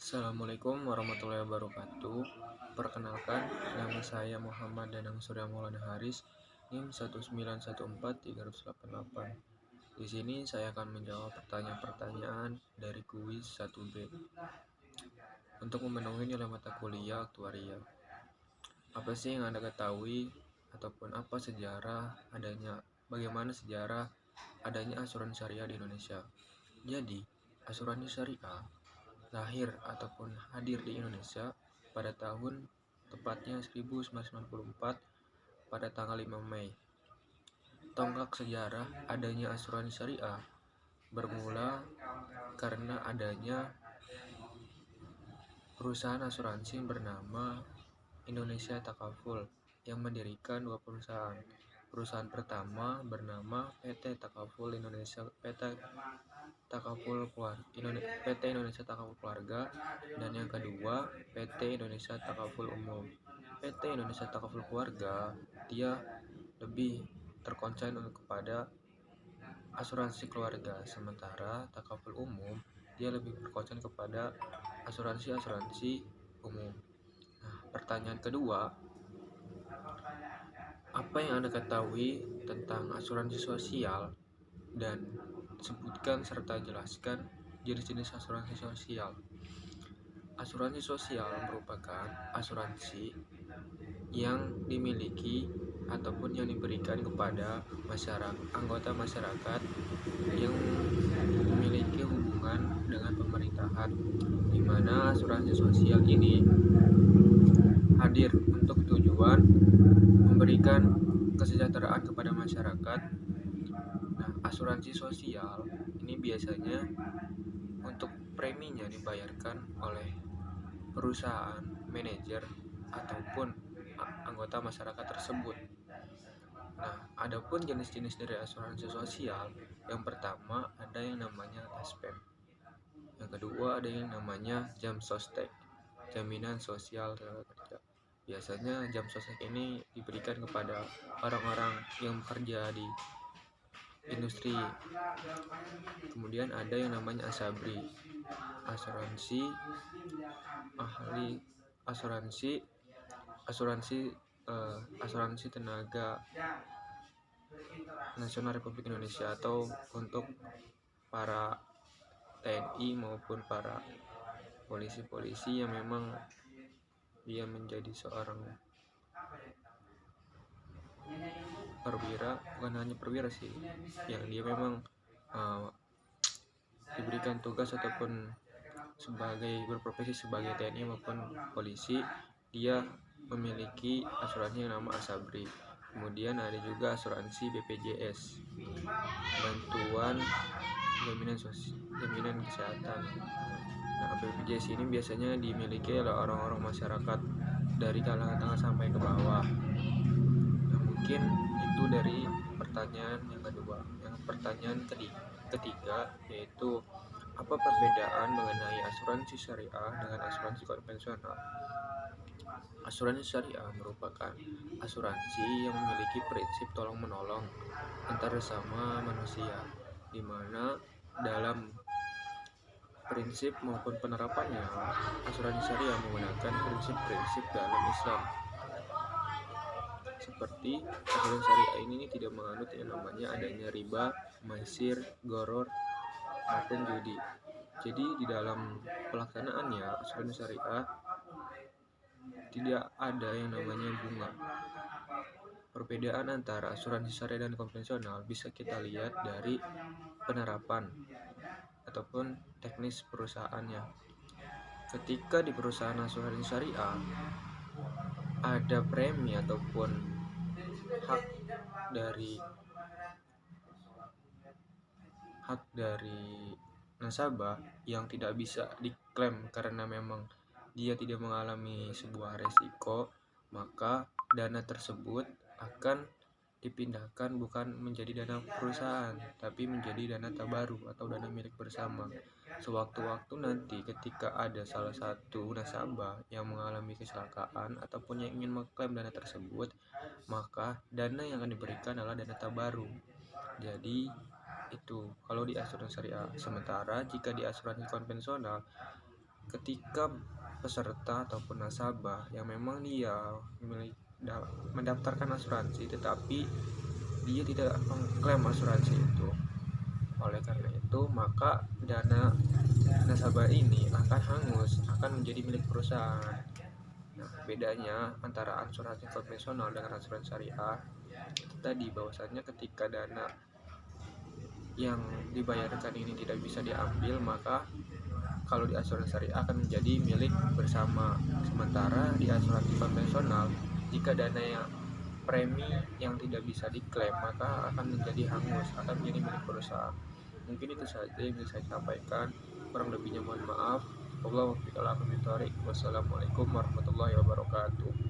Assalamualaikum warahmatullahi wabarakatuh. Perkenalkan, nama saya Muhammad Danang Surya Maulana Haris, NIM 1914388. Di sini saya akan menjawab pertanyaan-pertanyaan dari kuis 1B untuk memenuhi nilai mata kuliah aktuaria. Apa sih yang Anda ketahui ataupun apa bagaimana sejarah adanya asuransi syariah di Indonesia? Jadi, asuransi syariah lahir ataupun hadir di Indonesia pada tahun tepatnya 1994 pada tanggal 5 Mei. Tonggak sejarah adanya asuransi syariah bermula karena adanya perusahaan asuransi bernama Indonesia Takaful yang mendirikan dua perusahaan. Perusahaan pertama bernama PT Takaful Indonesia PT Indonesia Takaful Keluarga, dan yang kedua PT Indonesia Takaful Umum. PT Indonesia Takaful Keluarga dia lebih terkonsen kepada asuransi keluarga, sementara Takaful Umum dia lebih berkonsen kepada asuransi umum. Nah, pertanyaan kedua, apa yang Anda ketahui tentang asuransi sosial, dan sebutkan serta jelaskan jenis-jenis asuransi sosial. Asuransi sosial merupakan asuransi yang dimiliki ataupun yang diberikan kepada anggota masyarakat yang memiliki hubungan dengan pemerintahan, di mana asuransi sosial ini hadir untuk tujuan memberikan kesejahteraan kepada masyarakat. Nah, asuransi sosial ini biasanya untuk preminya dibayarkan oleh perusahaan, manajer, ataupun anggota masyarakat tersebut. Nah, adapun jenis-jenis dari asuransi sosial, yang pertama ada yang namanya TASPEN. Yang kedua ada yang namanya Jam Sostek, jaminan sosial tenaga kerja. Biasanya jam sostek ini diberikan kepada orang-orang yang bekerja di industri. Kemudian ada yang namanya ASABRI, asuransi tenaga nasional Republik Indonesia, atau untuk para TNI maupun para polisi-polisi yang memang dia menjadi seorang perwira, bukan hanya perwira sih, yang dia memang diberikan tugas ataupun berprofesi sebagai TNI maupun polisi, dia memiliki asuransi yang nama ASABRI. Kemudian ada juga asuransi BPJS, bantuan jaminan kesehatan. Nah, BPJS ini biasanya dimiliki oleh orang-orang masyarakat dari kalangan tengah sampai ke bawah. Nah, mungkin itu dari pertanyaan yang kedua. Yang pertanyaan ketiga yaitu, apa perbedaan mengenai asuransi syariah dengan asuransi konvensional? Asuransi syariah merupakan asuransi yang memiliki prinsip tolong-menolong antar sesama manusia, di mana dalam prinsip maupun penerapannya, asuransi syariah menggunakan prinsip-prinsip dalam Islam. Seperti asuransi syariah ini tidak menganut yang namanya adanya riba, maisir, goror, maupun judi. Jadi di dalam pelaksanaannya, asuransi syariah tidak ada yang namanya bunga. Perbedaan antara asuransi syariah dan konvensional bisa kita lihat dari penerapan ataupun teknis perusahaannya. Ketika di perusahaan asuransi syariah ada premi ataupun hak dari nasabah yang tidak bisa diklaim karena memang dia tidak mengalami sebuah resiko, maka dana tersebut akan dipindahkan bukan menjadi dana perusahaan, tapi menjadi dana tabaru atau dana milik bersama. Sewaktu-waktu nanti ketika ada salah satu nasabah yang mengalami kecelakaan ataupun yang ingin mengklaim dana tersebut, maka dana yang akan diberikan adalah dana tabaru. Jadi itu kalau di asuransi syariah. Sementara jika di asuransi konvensional, ketika peserta ataupun nasabah yang memang dia mendaftarkan asuransi tetapi dia tidak mengklaim asuransi itu, oleh karena itu maka dana nasabah ini akan hangus, akan menjadi milik perusahaan. Nah, bedanya antara asuransi konvensional dengan asuransi syariah itu tadi bahwasanya ketika dana yang dibayarkan ini tidak bisa diambil, maka kalau di asuransi syariah akan menjadi milik bersama. Sementara di asuransi konvensional, jika dana yang premi yang tidak bisa diklaim maka akan menjadi hangus, akan menjadi milik perusahaan. Mungkin itu saja yang bisa saya sampaikan, kurang lebihnya mohon maaf. Wassalamualaikum warahmatullahi wabarakatuh.